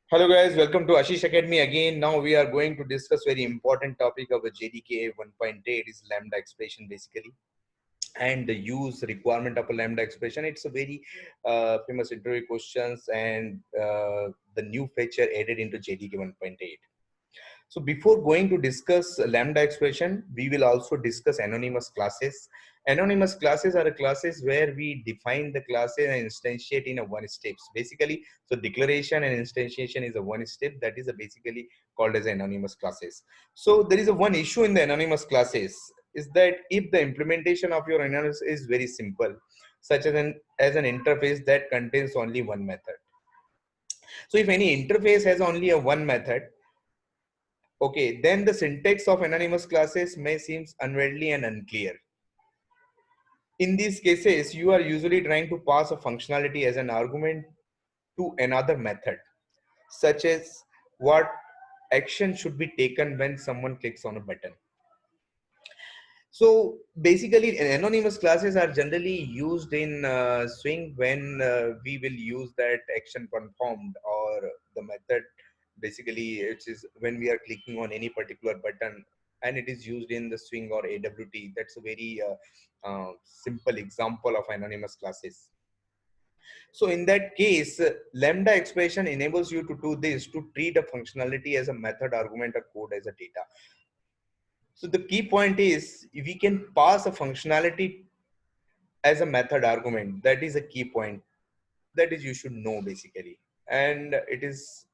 Hello guys, welcome to Ashish Academy again. Now we are going to discuss very important topic of a JDK 1.8 is lambda expression basically, and the use requirement of a lambda expression. It's a very famous interview questions and the new feature added into JDK 1.8. So before going to discuss lambda expression, we will also discuss anonymous classes. Anonymous classes are classes where we define the classes and instantiate in a one steps. Basically, so declaration and instantiation is a one step that is basically called as anonymous classes. So there is a one issue in the anonymous classes is that if the implementation of your anonymous is very simple, such as an interface that contains only one method. So if any interface has only a one method, okay, then the syntax of anonymous classes may seem unwieldy and unclear. In these cases, you are usually trying to pass a functionality as an argument to another method, such as what action should be taken when someone clicks on a button. So basically, anonymous classes are generally used in Swing when we will use that action performed or the method. Basically, it is when we are clicking on any particular button, and it is used in the Swing or AWT. That's a very simple example of anonymous classes. So in that case, lambda expression enables you to do this, to treat a functionality as a method, argument, or code as a data. So the key point is we can pass a functionality as a method argument. That is a key point. That is you should know basically. And it is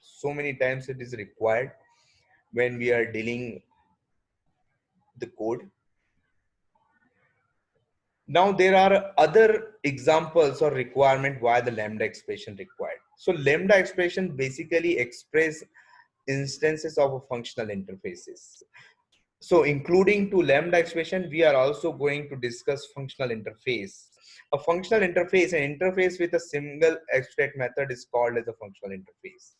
so many times it is required when we are dealing the code. Now there are other examples or requirement why the lambda expression required. So lambda expression basically express instances of a functional interfaces. So including to lambda expression, we are also going to discuss functional interface. A functional interface, an interface with a single abstract method is called as a functional interface.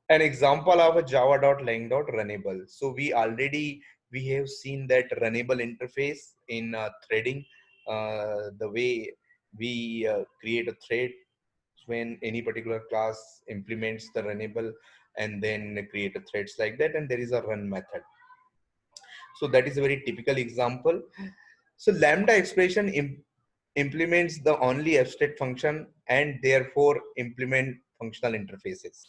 An example of a java.lang.runnable. So we have seen that runnable interface in threading, the way we create a thread when any particular class implements the runnable and then create a threads like that, and there is a run method. So that is a very typical example. So lambda expression implements the only abstract function and therefore implement functional interfaces.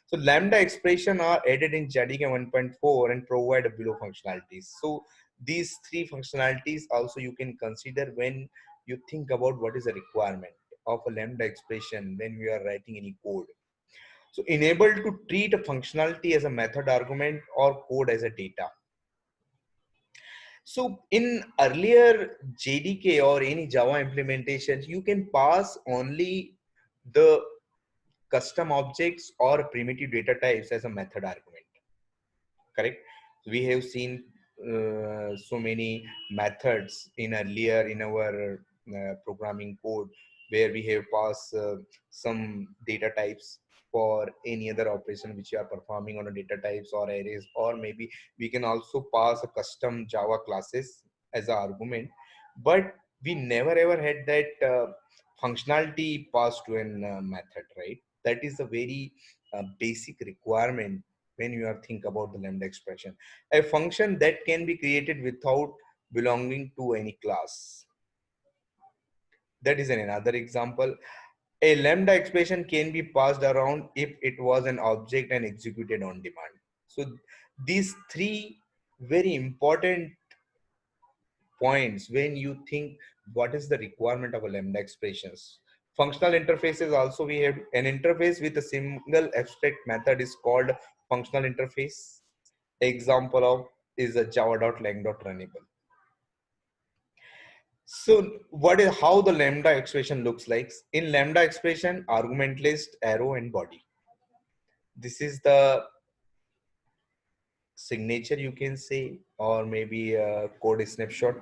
So lambda expression are added in JDK 1.4 and provide below functionalities. So these three functionalities also you can consider when you think about what is the requirement of a lambda expression when we are writing any code. So enable to treat a functionality as a method argument or code as a data. So in earlier JDK or any Java implementations, you can pass only the custom objects or primitive data types as a method argument. Correct? We have seen so many methods in earlier in our programming code where we have passed some data types for any other operation which you are performing on a data types or arrays, or maybe we can also pass a custom Java classes as an argument, but we never ever had that functionality passed to an method, right? That is a very basic requirement when you are think about the lambda expression, a function that can be created without belonging to any class. That is another example. A lambda expression can be passed around if it was an object and executed on demand. So these three very important points when you think what is the requirement of a lambda expressions. Functional interfaces also, we have an interface with a single abstract method is called functional interface. Example of is a java.lang.runnable. So what is how the lambda expression looks like? In lambda expression, argument list, arrow, and body. This is the signature you can say, or maybe a code snapshot.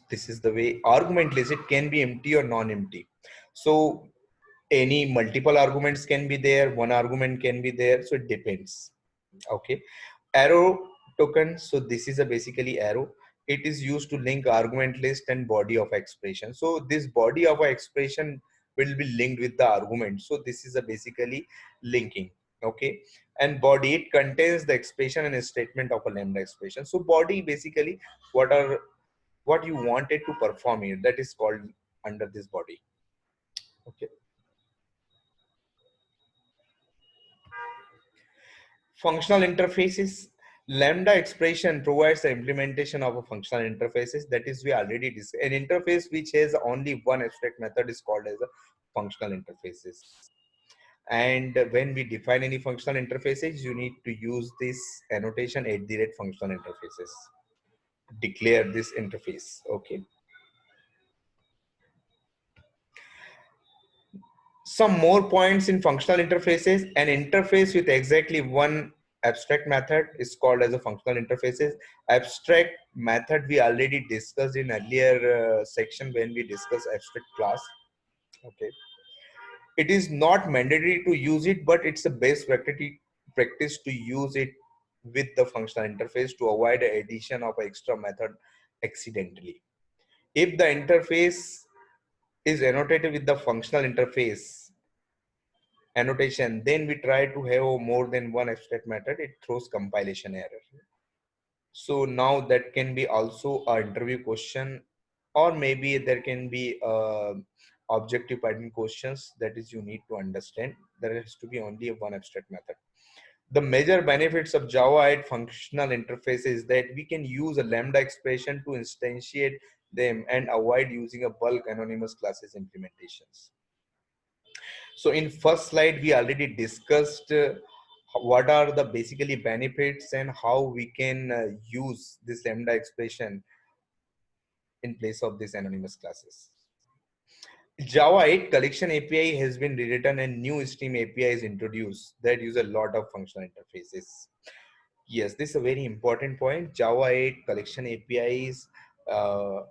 This is the way argument list. It can be empty or non-empty. So any multiple arguments can be there. One argument can be there. So it depends. Okay. Arrow token. So this is a basically arrow. It is used to link argument list and body of expression. So this body of a expression will be linked with the argument. So this is a basically linking. Okay, and body, it contains the expression and a statement of a lambda expression. So body basically what you wanted to perform here, that is called under this body. Okay, functional interfaces. Lambda expression provides the implementation of a functional interfaces, that is we already discussed. An interface which has only one abstract method is called as a functional interfaces. And when we define any functional interfaces, you need to use this annotation at the rate functional interfaces, declare this interface. Okay, some more points in functional interfaces. An interface with exactly one abstract method is called as a functional interfaces. Abstract method we already discussed in earlier section when we discussed abstract class. Okay, it is not mandatory to use it, but it's a best practice to use it with the functional interface to avoid the addition of an extra method accidentally. If the interface is annotated with the functional interface annotation, then we try to have more than one abstract method, it throws compilation error. So now that can be also an interview question, or maybe there can be objective pattern questions, that is you need to understand there has to be only one abstract method. The major benefits of Java 8 functional interface is that we can use a lambda expression to instantiate them and avoid using a bulk anonymous classes implementations. So in first slide, we already discussed what are the basically benefits and how we can use this lambda expression in place of these anonymous classes. Java 8 collection API has been rewritten and new stream API is introduced that use a lot of functional interfaces. Yes, this is a very important point. Java 8 collection APIs uh,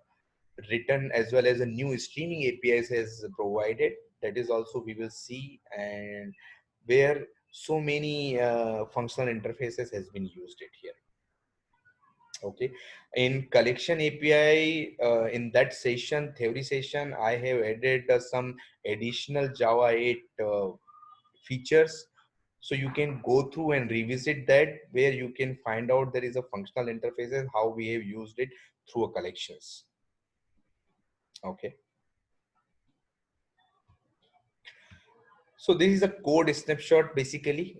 written as well as a new streaming APIs has provided. That is also we will see, and where so many functional interfaces has been used it here. Okay, in collection API, in that session, theory session, I have added some additional Java 8 features. So you can go through and revisit that, where you can find out there is a functional interfaces, how we have used it through a collections. Okay. So this is a code snapshot. Basically,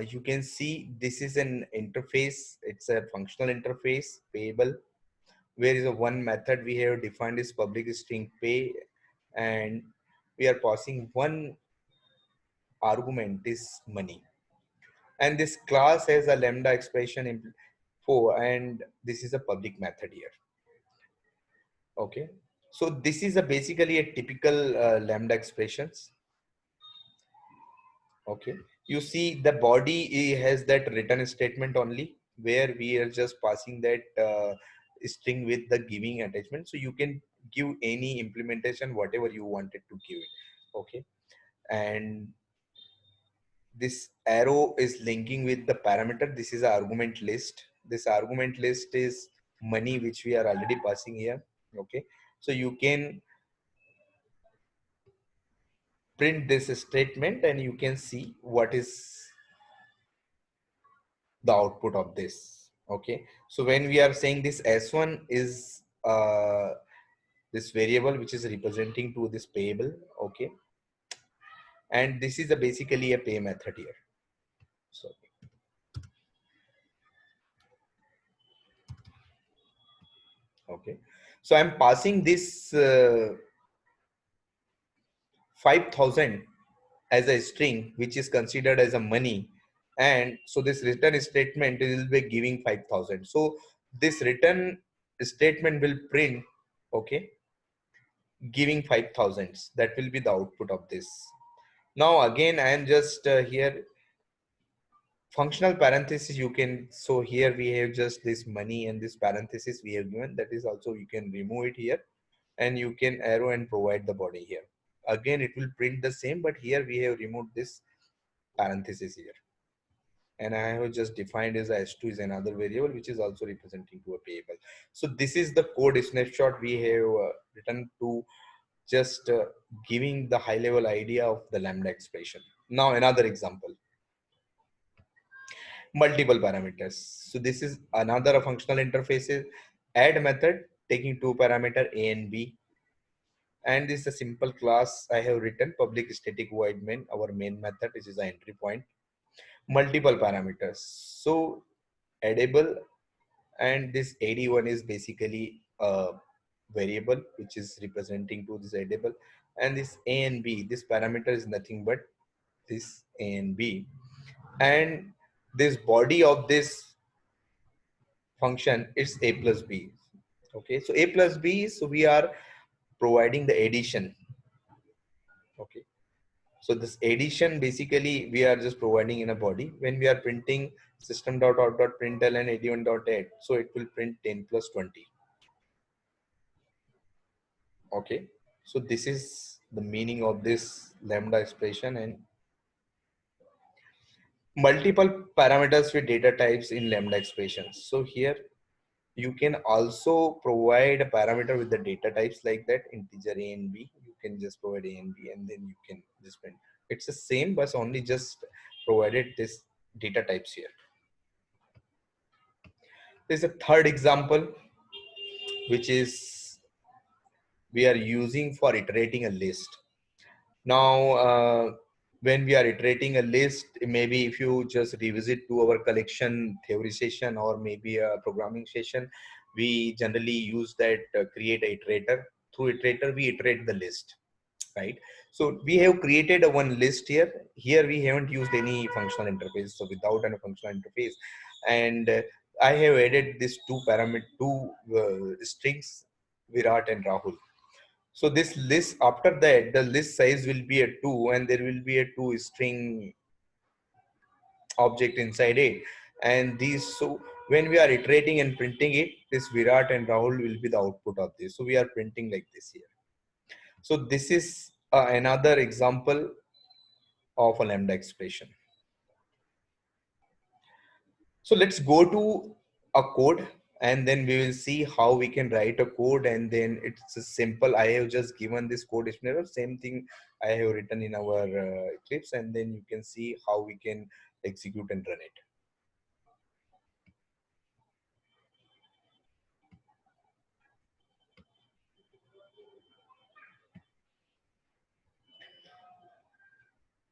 you can see this is an interface. It's a functional interface payable, where is a one method we have defined is public string pay, and we are passing one argument is money, and this class has a lambda expression in for, and this is a public method here. Okay, so this is a basically a typical lambda expressions. Okay, you see the body has that written statement only, where we are just passing that string with the giving attachment, so you can give any implementation whatever you wanted to give it. Okay, and this arrow is linking with the parameter. This is an argument list. This argument list is money which we are already passing here. Okay, so you can print this statement and you can see what is the output of this. Okay, so when we are saying this s1 is this variable which is representing to this payable. Okay, and this is a basically a pay method here. So okay, so I'm passing this 5,000 as a string which is considered as a money, and so this return statement will be giving 5,000. So this return statement will print, okay, giving 5,000. That will be the output of this. Now again I am just here functional parenthesis you can, so here we have just this money and this parenthesis we have given, that is also you can remove it here, and you can arrow and provide the body here. Again it will print the same, but here we have removed this parenthesis here, and I have just defined as s2 is another variable which is also representing to a payable. So this is the code snapshot we have written to just giving the high level idea of the lambda expression. Now another example. multiple parameters. So this is another functional interfaces add method taking two parameter a and b, and this is a simple class I have written public static void main, our main method. This is the entry point, multiple parameters. So addable, and this ad1 is basically a variable which is representing to this addable, and this a and b, this parameter is nothing but this a and b, and this body of this function is a plus b. Okay, so a plus b, so we are providing the addition. Okay, so this addition basically we are just providing in a body. When we are printing system.out.println and ad1.add, so it will print 10 plus 20. Okay, so this is the meaning of this lambda expression. And multiple parameters with data types in lambda expressions. So here you can also provide a parameter with the data types like that, integer a and b. You can just provide a and b, and then you can just print. It's the same, but only just provided this data types here. There's a third example, which is we are using for iterating a list. Now, when we are iterating a list, maybe if you just revisit to our collection theory session or maybe a programming session, we generally use that create a iterator. Through iterator, we iterate the list, right? So we have created a one list here. Here we haven't used any functional interface. So without any functional interface, and I have added these two strings, Virat and Rahul. So this list, after that, the list size will be a 2, and there will be a 2 string object inside it. And these, so when we are iterating and printing it, this Virat and Rahul will be the output of this. So we are printing like this here. So this is another example of a lambda expression. So let's go to a code, and then we will see how we can write a code. And then it's a simple. I have just given this code explainer. Same thing I have written in our Eclipse, and then you can see how we can execute and run it.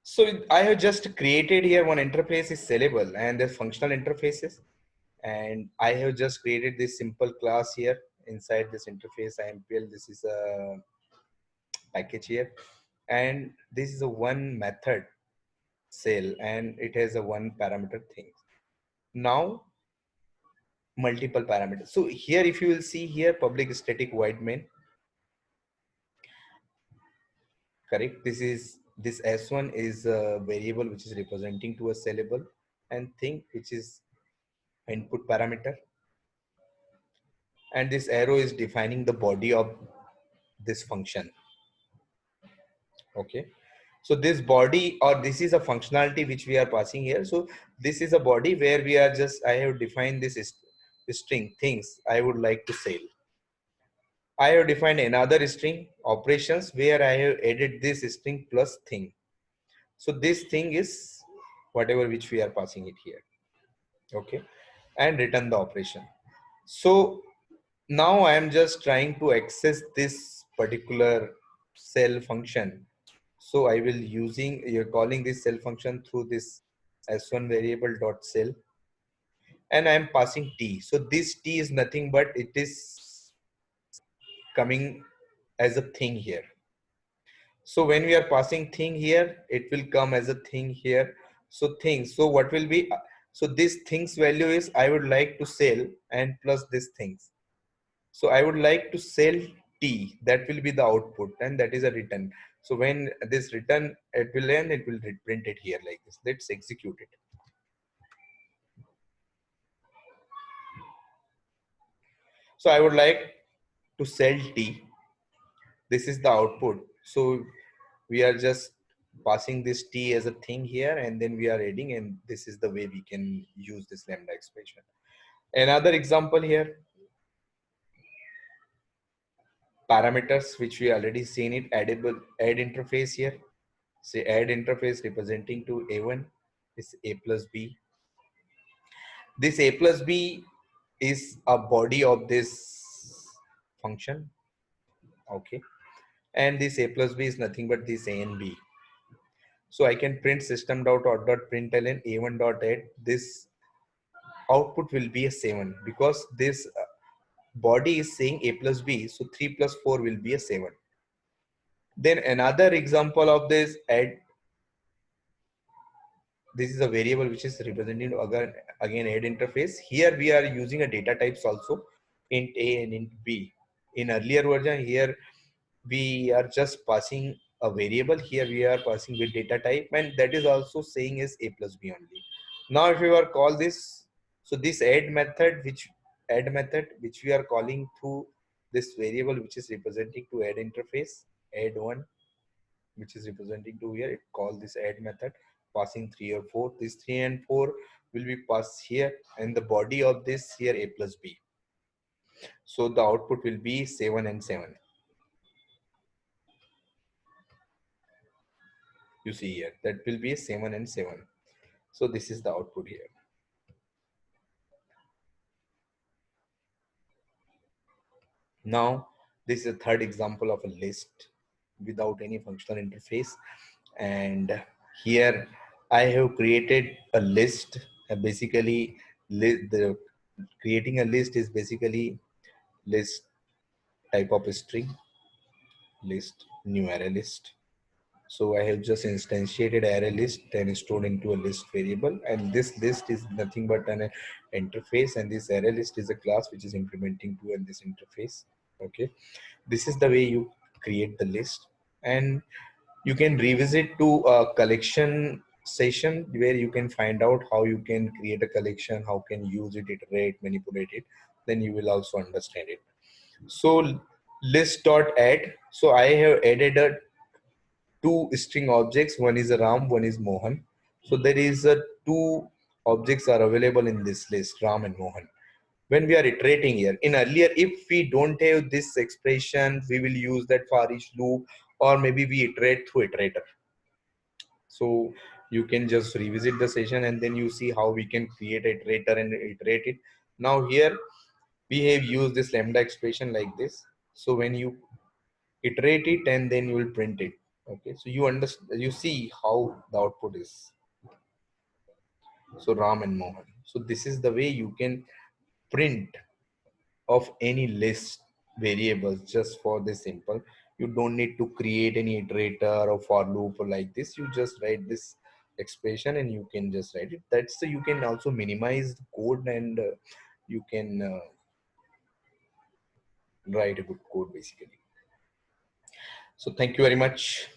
So I have just created here one interface is sellable, and there's functional interfaces. And I have just created this simple class here inside this interface IMPL. This is a package here, and this is a one method cell, and it has a one parameter thing. Now multiple parameters. So here, if you will see here, public static void main, correct? This s1 is a variable which is representing to a sellable, and thing which is input parameter, and this arrow is defining the body of this function. Okay, so this body, or this is a functionality which we are passing here. So this is a body where we are just, I have defined this string things I would like to sell. I have defined another string operations where I have added this string plus thing. So this thing is whatever which we are passing it here. Okay, and return the operation. So now I am just trying to access this particular cell function. So I will using, you're calling this cell function through this s1 variable dot cell, and I am passing t. So this t is nothing but it is coming as a thing here. So when we are passing thing here, it will come as a thing here. So things, so what will be, so this things value is I would like to sell, and plus this things. So I would like to sell T. That will be the output, and that is a return. So when this return it will end, it will print it here like this. Let's execute it. So I would like to sell T. This is the output. So we are just passing this T as a thing here, and then we are adding, and this is the way we can use this lambda expression. Another example here, parameters which we already seen it, add interface here. Say add interface representing to a1 is a plus b, This a plus b is a body of this function. Okay. And this a plus b is nothing but this a and b. So I can print system.out.println a1 dot add. This output will be a 7 because this body is saying a plus b. So 3 plus 4 will be a 7. Then another example of this add. This is a variable which is representing again add interface. Here we are using a data types also, int a and int b. In earlier version, here we are just passing a variable. Here we are passing with data type, and that is also saying is a plus b only. Now if we are call this, so this add method which we are calling through this variable which is representing to add interface, add one, which is representing to here, it call this add method passing 3 or 4. This 3 and 4 will be passed here, and the body of this here a plus b. So the output will be 7 and 7. You see here, that will be 7 and 7. So this is the output here. Now this is a third example of a list without any functional interface, and here I have created a list. Basically the creating a list is basically list type of string, list, new array list. So I have just instantiated array list and stored into a list variable, and this list is nothing but an interface, and this array list is a class which is implementing to this interface. Okay, this is the way you create the list, and you can revisit to a collection session where you can find out how you can create a collection, how can use it, iterate, manipulate it. Then you will also understand it. So list dot add. So I have added a two string objects. One is a Ram, one is Mohan. So there is a two objects are available in this list, Ram and Mohan. When we are iterating here, in earlier, if we don't have this expression, we will use that for each loop, or maybe we iterate through iterator. So you can just revisit the session and then you see how we can create a iterator and iterate it. Now here we have used this lambda expression like this. So when you iterate it and then you will print it. Okay, so you understand, you see how the output is. So Ram and Mohan. So this is the way you can print of any list variables just for this simple. You don't need to create any iterator or for loop or like this. You just write this expression and you can just write it. That's so you can also minimize the code, and you can write a good code basically. So thank you very much.